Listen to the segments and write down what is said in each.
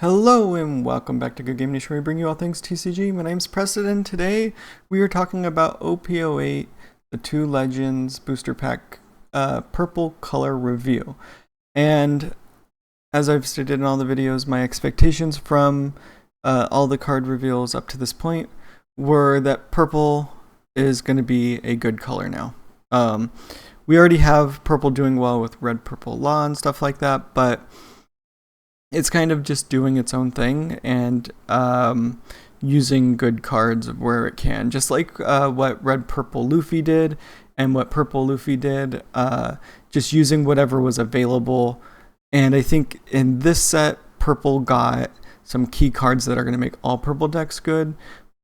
Hello and welcome back to Good Game Nation, where we bring you all things TCG. My name's Preston. Today we are talking about OP-08, the Two Legends Booster Pack Purple Color Review. And as I've stated in all the videos, my expectations from all the card reveals up to this point were that purple is going to be a good color now. We already have purple doing well with red, purple, law and stuff like that, but it's kind of just doing its own thing and using good cards where it can. Just like what Red Purple Luffy did and what Purple Luffy did, just using whatever was available. And I think in this set, Purple got some key cards that are going to make all Purple decks good,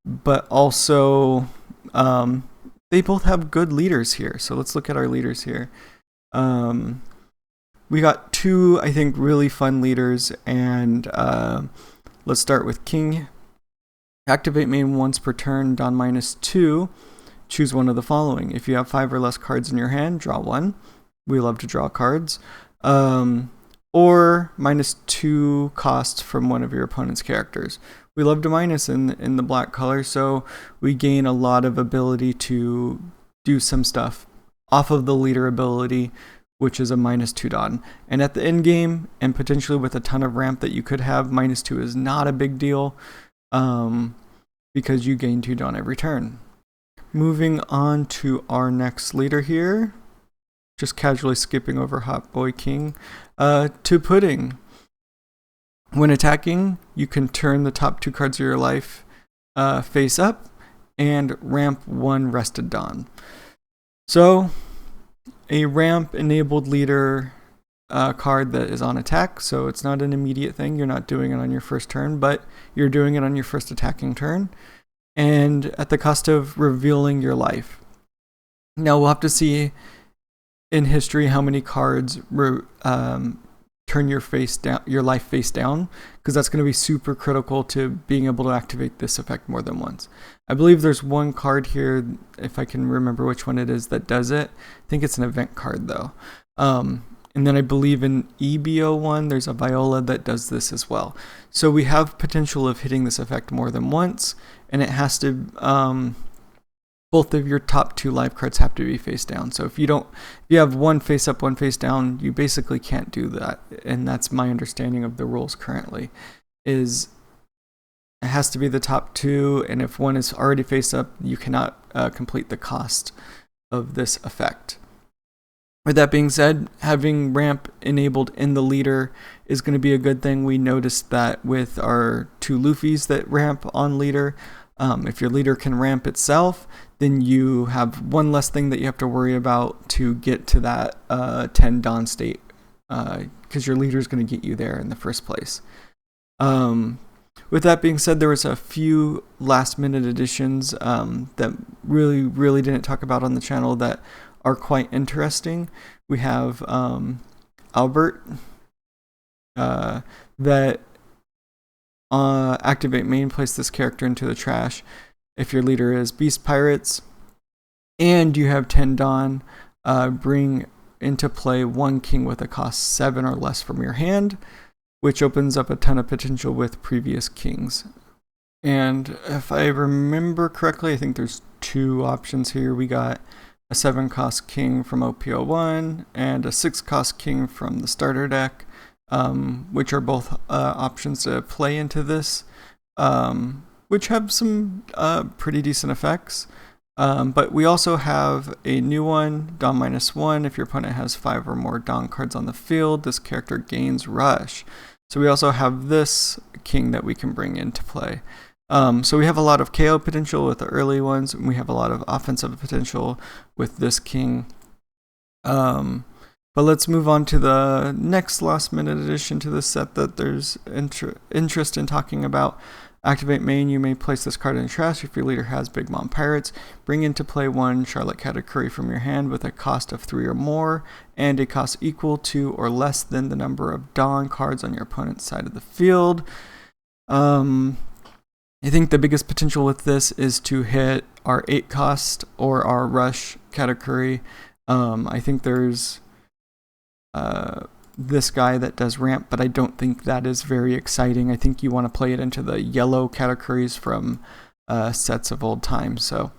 but also they both have good leaders here. So let's look at our leaders here. We got two, I think, really fun leaders, and let's start with King. Activate main once per turn, Don -2. Choose one of the following. If you have 5 or less cards in your hand, draw one. We love to draw cards. Or -2 cost from one of your opponent's characters. We love to minus in the black color, so we gain a lot of ability to do some stuff off of the leader ability, which is a -2 Don. And at the end game, and potentially with a ton of ramp that you could have, -2 is not a big deal because you gain 2 Don every turn. Moving on to our next leader here, just casually skipping over Hot Boy King, to Pudding. When attacking, you can turn the top 2 cards of your life face up and ramp 1 Rested Don. So a ramp enabled leader card that is on attack, so it's not an immediate thing. You're not doing it on your first turn, but you're doing it on your first attacking turn, and at the cost of revealing your life. Now we'll have to see in history how many cards turn your life face down, because that's going to be super critical to being able to activate this effect more than once. I believe there's one card here, if I can remember which one it is, that does it. I think it's an event card though. And then I believe in EB-01 there's a Viola that does this as well. So we have potential of hitting this effect more than once, and it has to both of your top 2 life cards have to be face down. So if you have one face up, one face down, you basically can't do that. And that's my understanding of the rules currently, is it has to be the top 2, and if one is already face up, you cannot complete the cost of this effect. With that being said, having ramp enabled in the leader is going to be a good thing. We noticed that with our 2 Luffys that ramp on leader. If your leader can ramp itself, then you have one less thing that you have to worry about to get to that 10 Don state, because your leader is going to get you there in the first place. With that being said, there was a few last minute additions that really didn't talk about on the channel that are quite interesting. We have Albert that activate main, place this character into the trash if your leader is Beast Pirates, and you have 10 Don, bring into play 1 King with a cost 7 or less from your hand, which opens up a ton of potential with previous Kings. And if I remember correctly, I think there's 2 options here. We got a 7 cost King from OP-01 and a 6 cost King from the starter deck, which are both options to play into this, which have some pretty decent effects. But we also have a new one, Don -1. If your opponent has 5 or more Don cards on the field, this character gains Rush. So we also have this King that we can bring into play. So we have a lot of KO potential with the early ones, and we have a lot of offensive potential with this King. But let's move on to the next last minute addition to this set that there's interest in talking about. Activate main, you may place this card in the trash if your leader has Big Mom Pirates. Bring into play 1 Charlotte Katakuri from your hand with a cost of 3 or more, and a cost equal to or less than the number of Dawn cards on your opponent's side of the field. I think the biggest potential with this is to hit our 8 cost or our Rush Katakuri. I think there's this guy that does ramp, but I don't think that is very exciting. I think you want to play it into the yellow categories from sets of old times. So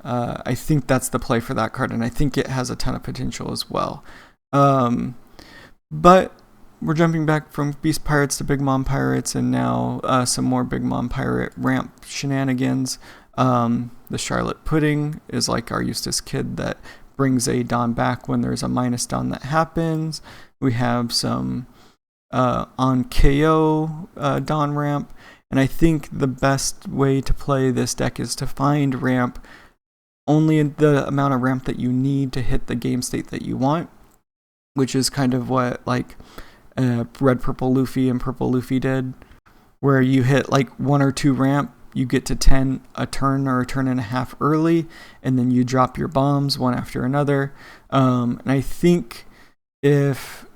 I think that's the play for that card, and I think it has a ton of potential as well. But we're jumping back from Beast Pirates to Big Mom Pirates, and now some more Big Mom Pirate ramp shenanigans. The Charlotte Pudding is like our Eustace Kid that brings a Don back when there's a minus Don that happens. We have some on KO Don ramp, and I think the best way to play this deck is to find ramp only the amount of ramp that you need to hit the game state that you want, which is kind of what like Red Purple Luffy and Purple Luffy did, where you hit like 1 or 2 ramp, you get to 10 a turn or a turn and a half early, and then you drop your bombs one after another. And I think if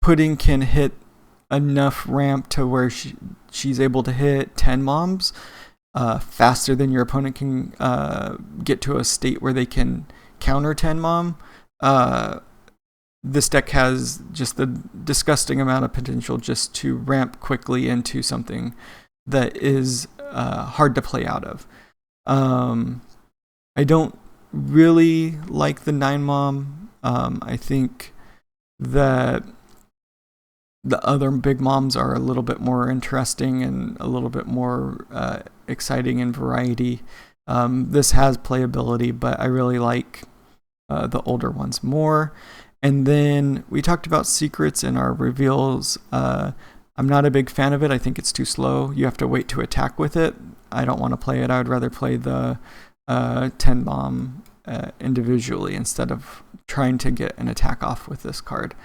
Pudding can hit enough ramp to where she's able to hit 10 bombs faster than your opponent can get to a state where they can counter 10 mom, this deck has just the disgusting amount of potential just to ramp quickly into something that is hard to play out of. I don't really like the 9 mom. I think that the other big moms are a little bit more interesting and a little bit more exciting in variety. This has playability, but I really like the older ones more. And then we talked about secrets in our reveals. I'm not a big fan of it. I think it's too slow. You have to wait to attack with it. I don't want to play it. I would rather play the 10 bomb individually instead of trying to get an attack off with this card.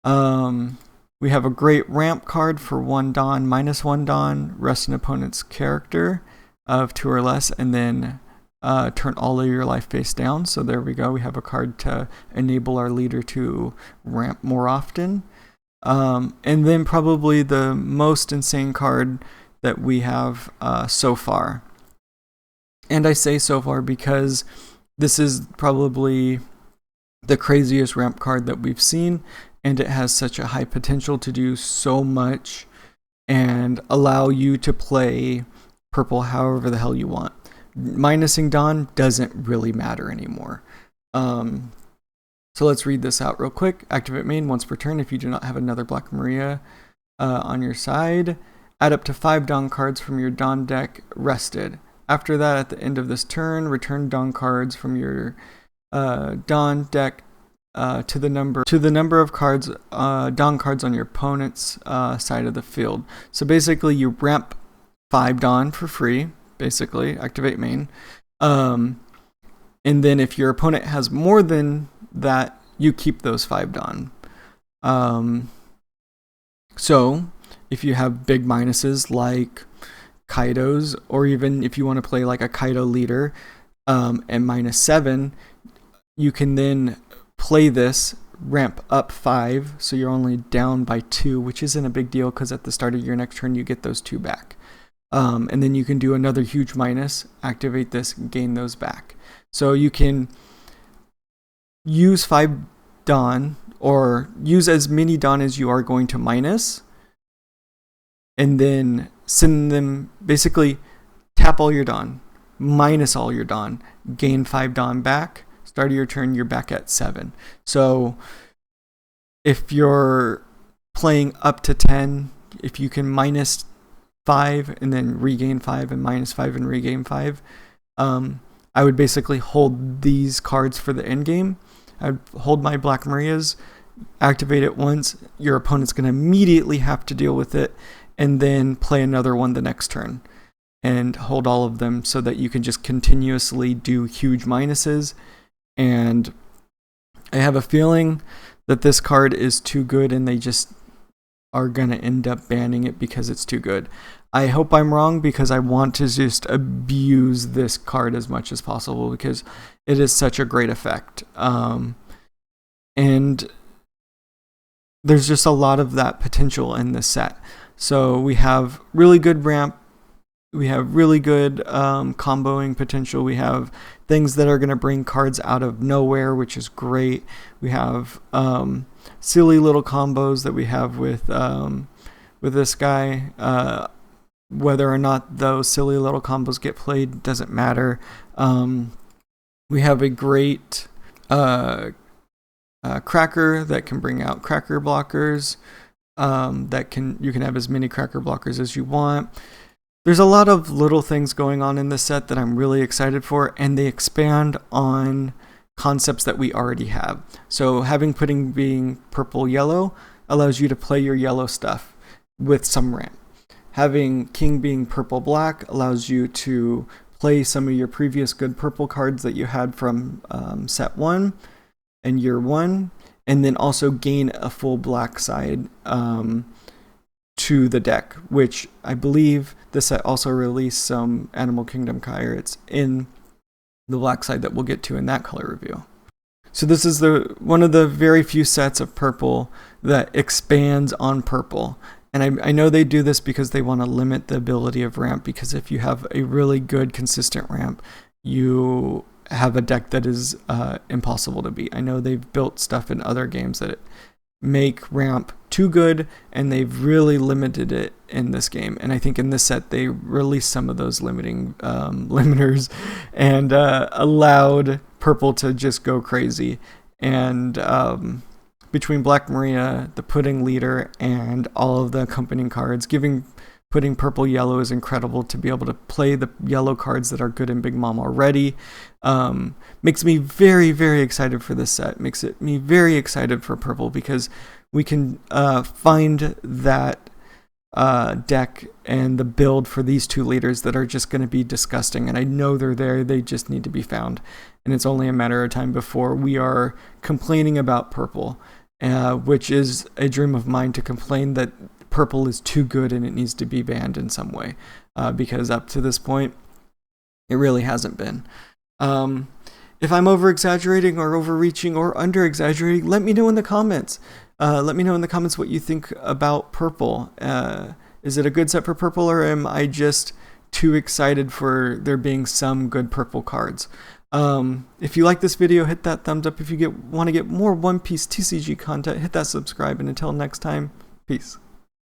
We have a great ramp card for 1 Don, -1 Don, rest an opponent's character of 2 or less, and then turn all of your life face down. So there we go. We have a card to enable our leader to ramp more often. And then probably the most insane card that we have so far. And I say so far because this is probably the craziest ramp card that we've seen, and it has such a high potential to do so much and allow you to play purple however the hell you want. Minusing Don doesn't really matter anymore. So let's read this out real quick. Activate main once per turn if you do not have another Black Maria on your side. Add up to 5 Don cards from your Don deck rested. After that, at the end of this turn, return Don cards from your Don deck to the number of cards Don cards on your opponent's side of the field. So basically, you ramp 5 Don for free. Basically, activate main. And then if your opponent has more than that, you keep those 5 Don. So if you have big minuses like Kaido's, or even if you want to play like a Kaido leader and -7, you can then play this, ramp up 5, so you're only down by 2, which isn't a big deal because at the start of your next turn you get those 2 back. And then you can do another huge minus, activate this, gain those back. So you can use 5 Don, or use as many Don as you are going to minus, and then send them, basically tap all your Don, minus all your Don, gain 5 Don back, start of your turn, you're back at 7. So if you're playing up to 10, if you can minus 5 and then regain 5 and -5 and regain 5, I would basically hold these cards for the end game. I'd hold my Black Marias, activate it once, your opponent's going to immediately have to deal with it, and then play another one the next turn and hold all of them so that you can just continuously do huge minuses. And I have a feeling that this card is too good and they just are going to end up banning it because it's too good. I hope I'm wrong, because I want to just abuse this card as much as possible because it is such a great effect. And there's just a lot of that potential in this set. So we have really good ramp, we have really good comboing potential, we have things that are going to bring cards out of nowhere, which is great. We have silly little combos that we have with this guy. Whether or not those silly little combos get played doesn't matter. We have a great cracker that can bring out cracker blockers. You can have as many cracker blockers as you want. There's a lot of little things going on in this set that I'm really excited for, and they expand on concepts that we already have. So having pudding being purple-yellow allows you to play your yellow stuff with some ramp. Having king being purple-black allows you to play some of your previous good purple cards that you had from set 1 and year 1, and then also gain a full black side to the deck, which I believe this set also released some Animal Kingdom pirates in the black side that we'll get to in that color review. So this is one of the very few sets of purple that expands on purple. And I know they do this because they want to limit the ability of ramp, because if you have a really good consistent ramp, you have a deck that is impossible to beat. I know they've built stuff in other games that make ramp too good, and they've really limited it in this game. And I think in this set they released some of those limiting limiters and allowed purple to just go crazy. And between Black Maria, the Pudding Leader, and all of the accompanying cards, putting purple yellow is incredible to be able to play the yellow cards that are good in Big Mom already. Makes me very, very excited for this set. Makes me very excited for purple, because we can find that deck and the build for these two leaders that are just going to be disgusting. And I know they're there. They just need to be found. And it's only a matter of time before we are complaining about purple, which is a dream of mine, to complain that purple is too good and it needs to be banned in some way, because up to this point, it really hasn't been. If I'm over-exaggerating or overreaching or under-exaggerating, let me know in the comments. Let me know in the comments what you think about purple. Is it a good set for purple, or am I just too excited for there being some good purple cards? If you like this video, hit that thumbs up. If you want to get more One Piece TCG content, hit that subscribe. And until next time, peace.